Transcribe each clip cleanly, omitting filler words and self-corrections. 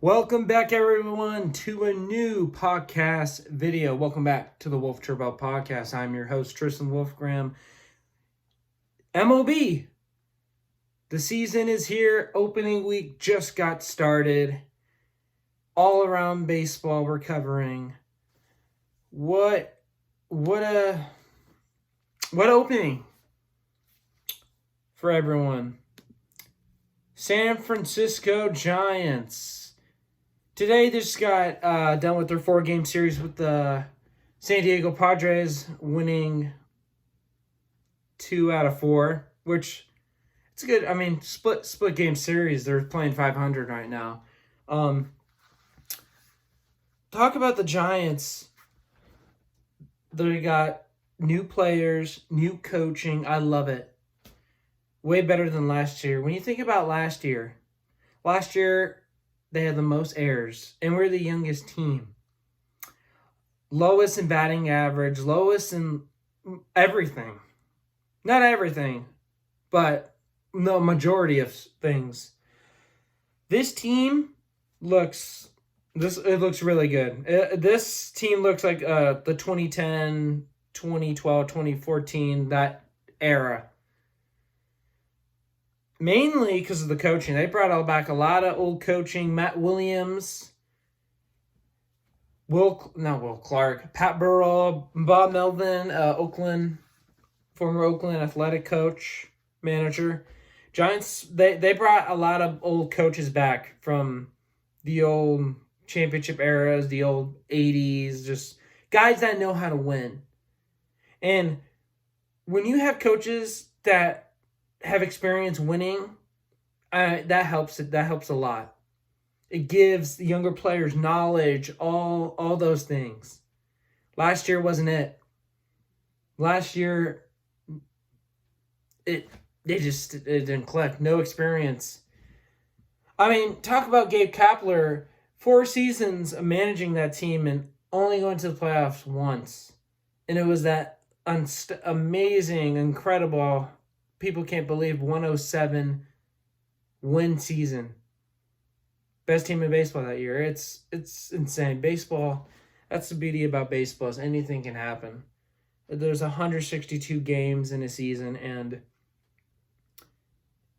Welcome back, everyone, to a new podcast video. Welcome back to the Wolf Turbo Podcast. I'm your host, Tristan Wolfgram. MLB. The season is here. Opening week just got started. All around baseball we're covering. What opening for everyone. San Francisco Giants. Today, they just got done with their 4-game series with the San Diego Padres, winning 2 out of 4, which it's good. I mean, split game series. They're playing 500 right now. Talk about the Giants. They got new players, new coaching. I love it. Way better than last year. When you think about last year, they had the most errors, and we're the youngest team. Lowest in batting average, lowest in everything. Not everything, but the majority of things. This team looks really good. This team looks like the 2010, 2012, 2014, that era. Mainly because of the coaching. They brought back a lot of old coaching. Matt Williams, Will Clark, Pat Burrell, Bob Melvin, former Oakland athletic coach, manager. Giants, they brought a lot of old coaches back from the old championship eras, the old 80s, just guys that know how to win. And when you have coaches that have experience winning, that helps a lot. It gives the younger players knowledge, all those things. Last year wasn't it. Last year, it didn't click. No experience. I mean, talk about Gabe Kapler. 4 seasons of managing that team and only going to the playoffs once. And it was that amazing, incredible, people can't believe 107 win season. Best team in baseball that year. It's insane. Baseball, that's the beauty about baseball, is anything can happen. There's 162 games in a season, and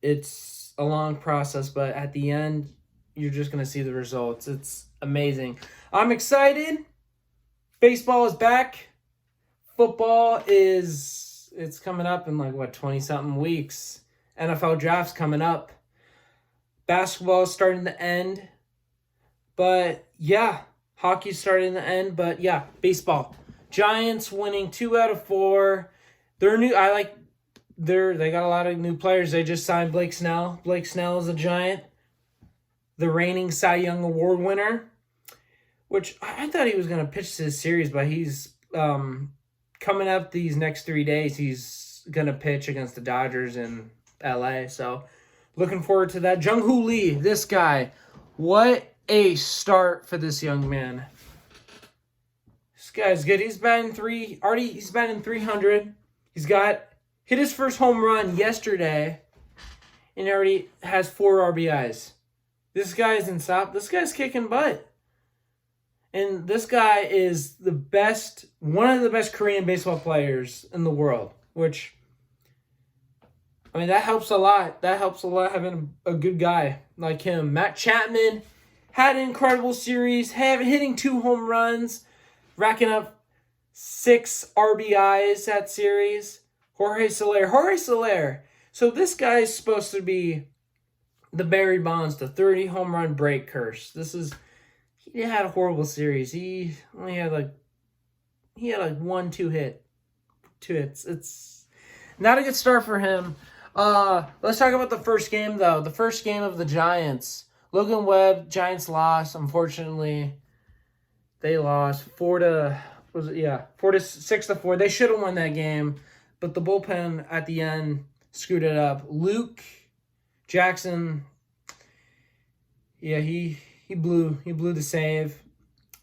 it's a long process, but at the end, you're just going to see the results. It's amazing. I'm excited. Baseball is back. Football it's coming up in 20-something weeks. NFL draft's coming up. Basketball is starting to end. But yeah, hockey's starting to end. But yeah, baseball. Giants winning 2 out of 4. They're new. They got a lot of new players. They just signed Blake Snell. Blake Snell is a Giant. The reigning Cy Young Award winner. Which I thought he was going to pitch this series, but he's coming up these next 3 days. He's going to pitch against the Dodgers in LA. So looking forward to that. Jung-Hoo Lee, this guy. What a start for this young man. This guy's good. He's batting 300. He's hit his first home run yesterday, and he already has 4 RBIs. This guy's in stop. This guy's kicking butt. And this guy is one of the best Korean baseball players in the world, which, I mean, that helps a lot. That helps a lot having a good guy like him. Matt Chapman had an incredible series, hitting 2 home runs, racking up 6 RBIs that series. Jorge Soler. So this guy is supposed to be the Barry Bonds, the 30 home run break curse. He had a horrible series. He only had 2 hits. It's not a good start for him. Let's talk about the first game, though. The first game of the Giants. Logan Webb, Giants lost. Unfortunately, they lost 6-4. They should have won that game, but the bullpen at the end screwed it up. Luke Jackson, he blew the save.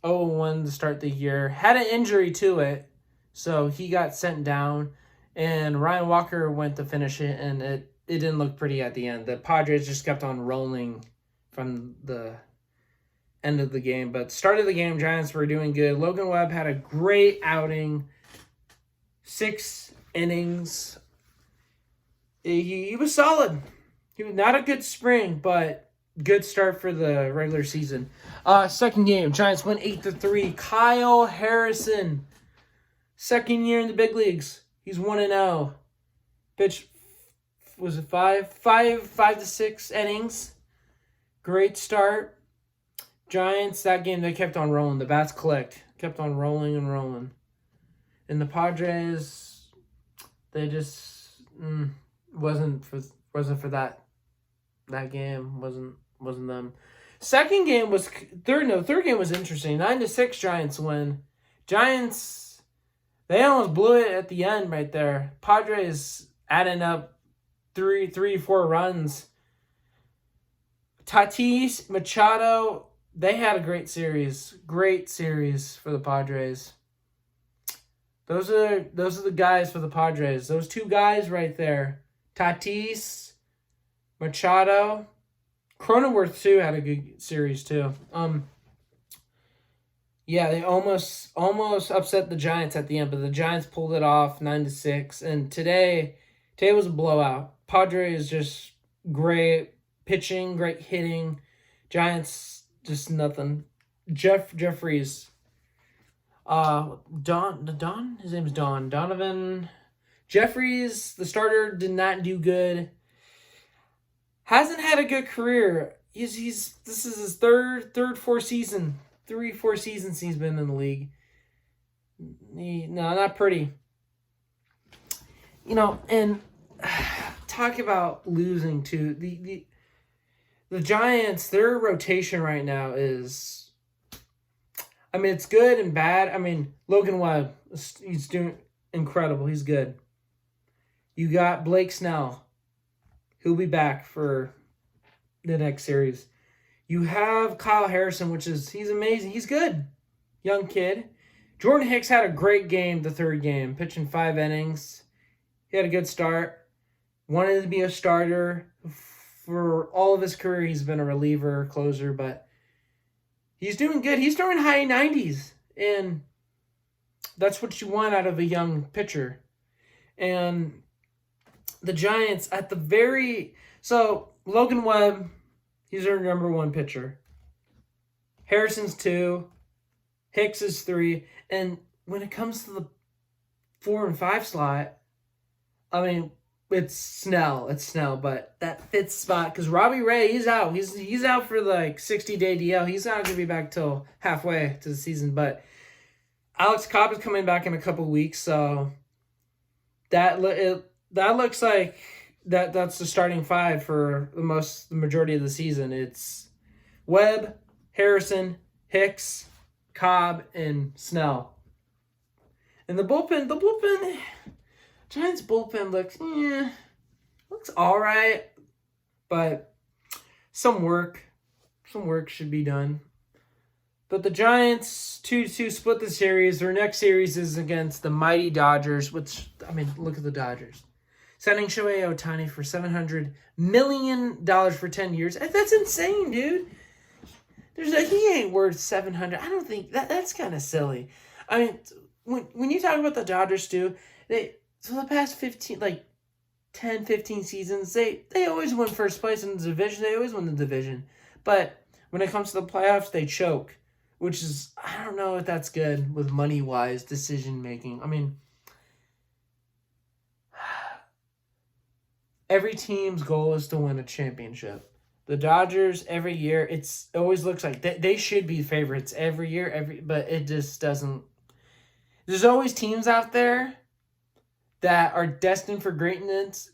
0-1 to start the year. Had an injury to it, so he got sent down. And Ryan Walker went to finish it, and it didn't look pretty at the end. The Padres just kept on rolling from the end of the game. But start of the game, Giants were doing good. Logan Webb had a great outing. 6 innings. He was solid. He was not a good spring, but good start for the regular season. Second game, Giants win 8-3. Kyle Harrison, second year in the big leagues. He's 1-0. Pitched, was it 5 to 6 innings. Great start. Giants, that game, they kept on rolling. The bats clicked. Kept on rolling and rolling. And the Padres, they just wasn't for that game. Wasn't them. Third game was interesting. 9-6 Giants win. Giants, they almost blew it at the end right there. Padres adding up 4 runs. Tatis, Machado, they had a great series. Great series for the Padres. Those are the guys for the Padres. Those 2 guys right there. Tatis, Machado, Cronenworth too had a good series too. Yeah, they almost upset the Giants at the end, but the Giants pulled it off 9-6. And today was a blowout. Padres just great pitching, great hitting. Giants just nothing. Jeffries. His name is Don. Donovan Jeffries, the starter, did not do good. Hasn't had a good career. This is his third, 4 season. 3-4 seasons he's been in the league. No, not pretty. And talk about losing to the Giants. Their rotation right now is, it's good and bad. Logan Webb, he's doing incredible. He's good. You got Blake Snell. He'll be back for the next series. You have Kyle Harrison, he's amazing. He's good. Young kid. Jordan Hicks had a great game the third game, pitching 5 innings. He had a good start. Wanted to be a starter. For all of his career, he's been a reliever, closer, but he's doing good. He's throwing high 90s, and that's what you want out of a young pitcher. And the Giants so Logan Webb, he's their number 1 pitcher. Harrison's 2, Hicks is 3, and when it comes to the 4 and 5 slot, it's Snell, but that 5th spot, because Robbie Ray, he's out. He's out for 60-day DL. He's not going to be back till halfway to the season, but Alex Cobb is coming back in a couple weeks, so that looks like that's the starting 5 for the majority of the season. It's Webb, Harrison, Hicks, Cobb, and Snell. And the bullpen, Giants bullpen looks all right, but some work should be done. But the Giants 2-2 split the series. Their next series is against the mighty Dodgers, which, look at the Dodgers. Signing Shohei Ohtani for $700 million for 10 years. That's insane, dude. He ain't worth $700. I don't think that's kind of silly. When you talk about the Dodgers too, so the past 10, 15 seasons, they always win first place in the division. They always win the division. But when it comes to the playoffs, they choke, which is, I don't know if that's good with money-wise decision-making. Every team's goal is to win a championship. The Dodgers, every year, it always looks like they should be favorites every year, but it just doesn't. There's always teams out there that are destined for greatness,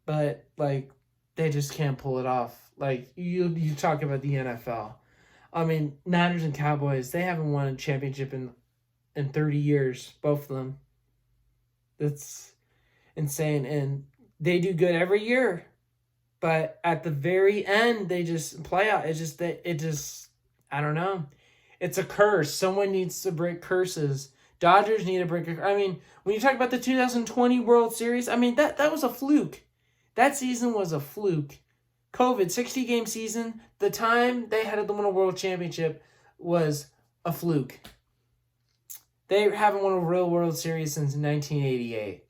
but they just can't pull it off. You talk about the NFL. Niners and Cowboys, they haven't won a championship in 30 years, both of them. That's insane, and they do good every year, but at the very end, they just play out. I don't know. It's a curse. Someone needs to break curses. Dodgers need to break a curse. When you talk about the 2020 World Series, that was a fluke. That season was a fluke. COVID 60-game season, the time they had to win a world championship was a fluke. They haven't won a real World Series since 1988.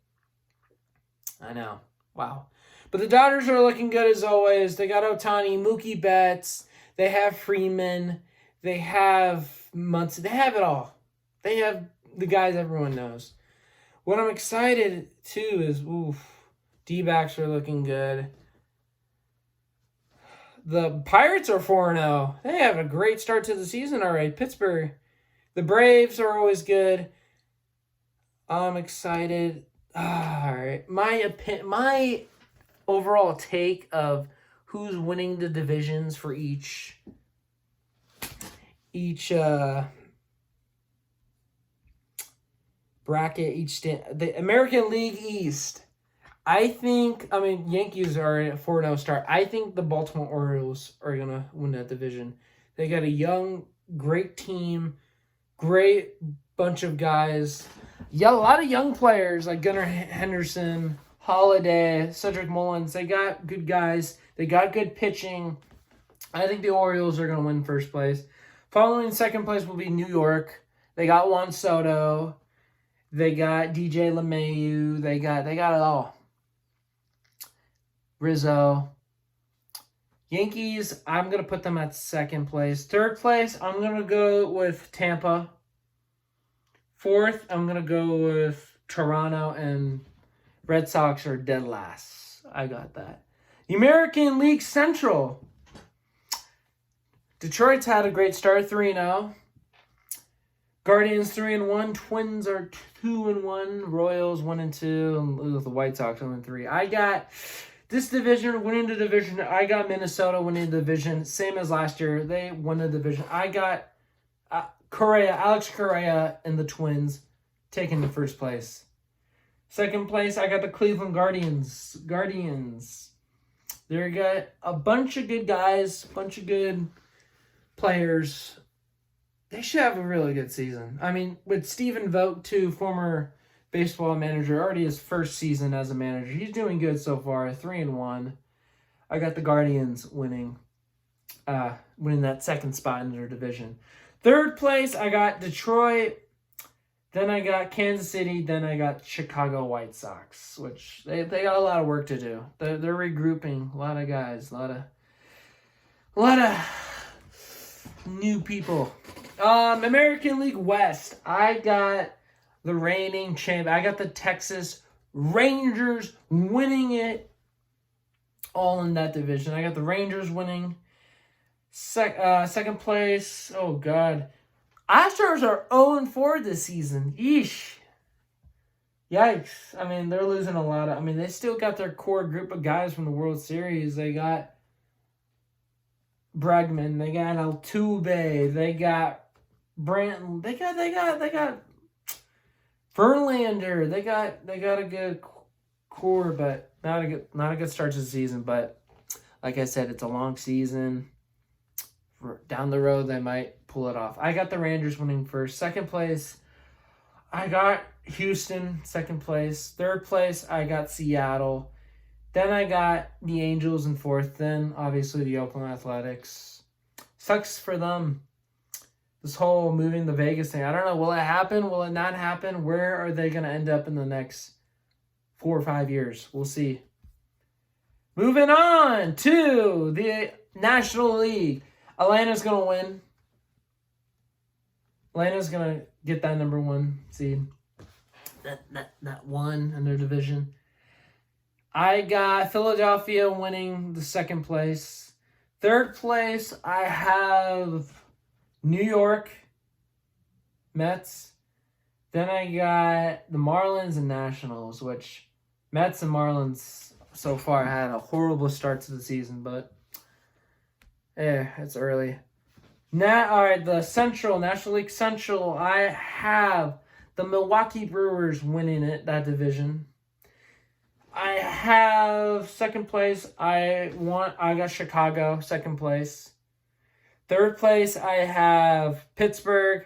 I know. Wow. But the Dodgers are looking good as always. They got Ohtani, Mookie Betts. They have Freeman. They have Munson. They have it all. They have the guys everyone knows. What I'm excited, too, is, D-backs are looking good. The Pirates are 4-0. They have a great start to the season already. Pittsburgh. The Braves are always good. I'm excited. All right. My overall take of who's winning the divisions for each bracket, the American League East. Yankees are at 4-0 start. I think the Baltimore Orioles are going to win that division. They got a young, great team, great bunch of guys. Yeah, a lot of young players like Gunnar Henderson, Holiday, Cedric Mullins. They got good guys. They got good pitching. I think the Orioles are going to win first place. Following second place will be New York. They got Juan Soto. They got DJ LeMahieu. They got it all. Rizzo. Yankees, I'm going to put them at second place. Third place, I'm going to go with Tampa. Fourth, I'm going to go with Toronto, and Red Sox are dead last. I got that. The American League Central. Detroit's had a great start, 3-0. Guardians 3-1. Twins are 2-1. Royals 1-2. And the White Sox 1-3. I got this division winning the division. I got Minnesota winning the division. Same as last year. They won the division. I got Alex Correa and the Twins taking the first place. Second place, I got the Cleveland Guardians. They got a bunch of good guys, bunch of good players. They should have a really good season. I mean, with Stephen Vogt, too, former baseball manager, already his first season as a manager. He's doing good so far, 3-1. I got the Guardians winning that second spot in their division. Third place, I got Detroit. Then I got Kansas City. Then I got Chicago White Sox, which they got a lot of work to do. They're regrouping a lot of guys, a lot of new people. American League West, I got the reigning champ. I got the Texas Rangers winning it all in that division. I got the Rangers winning. Second place, oh God. Astros are 0-4 this season. Yeesh. Yikes. I mean, they're losing a lot of... they still got their core group of guys from the World Series. They got Bregman. They got Altuve. They got Branton. They got Verlander. They got a good core, but not a good start to the season. But like I said, it's a long season. Down the road, they might pull it off. I got the Rangers winning first. Second place, I got Houston. Second place. Third place, I got Seattle. Then I got the Angels in fourth. Then, obviously, the Oakland Athletics. Sucks for them. This whole moving to Vegas thing. I don't know. Will it happen? Will it not happen? Where are they going to end up in the next 4 or 5 years? We'll see. Moving on to the National League. Atlanta's going to win. Atlanta's going to get that number 1 seed. That one in their division. I got Philadelphia winning the second place. Third place, I have New York Mets. Then I got the Marlins and Nationals, which Mets and Marlins so far had a horrible start to the season, but it's early. All right, the Central, National League Central, I have the Milwaukee Brewers winning that division. I have second place. I got Chicago, second place. Third place, I have Pittsburgh.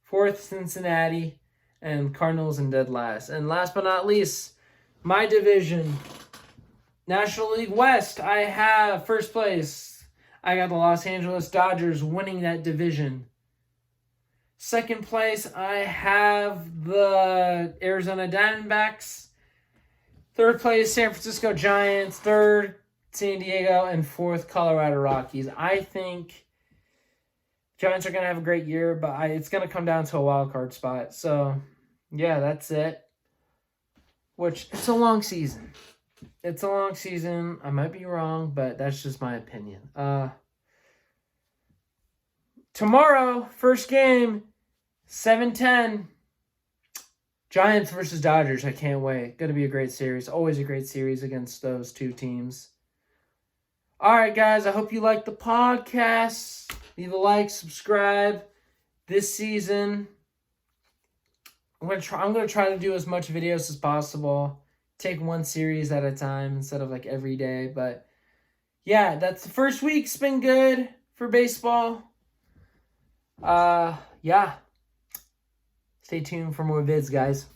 Fourth, Cincinnati. And Cardinals in dead last. And last but not least, my division, National League West, I have first place. I got the Los Angeles Dodgers winning that division. Second place, I have the Arizona Diamondbacks. Third place, San Francisco Giants. Third, San Diego. And fourth, Colorado Rockies. I think Giants are going to have a great year, but it's going to come down to a wild card spot. So, yeah, that's it. Which, it's a long season. It's a long season. I might be wrong, but that's just my opinion. Tomorrow, first game, 7:10. Giants versus Dodgers. I can't wait. Going to be a great series. Always a great series against those two teams. All right, guys. I hope you liked the podcast. Leave a like, subscribe. This season, I'm gonna try to do as much videos as possible. Take one series at a time instead of like every day. But yeah, that's the first week's been good for baseball. Yeah. Stay tuned for more vids, guys.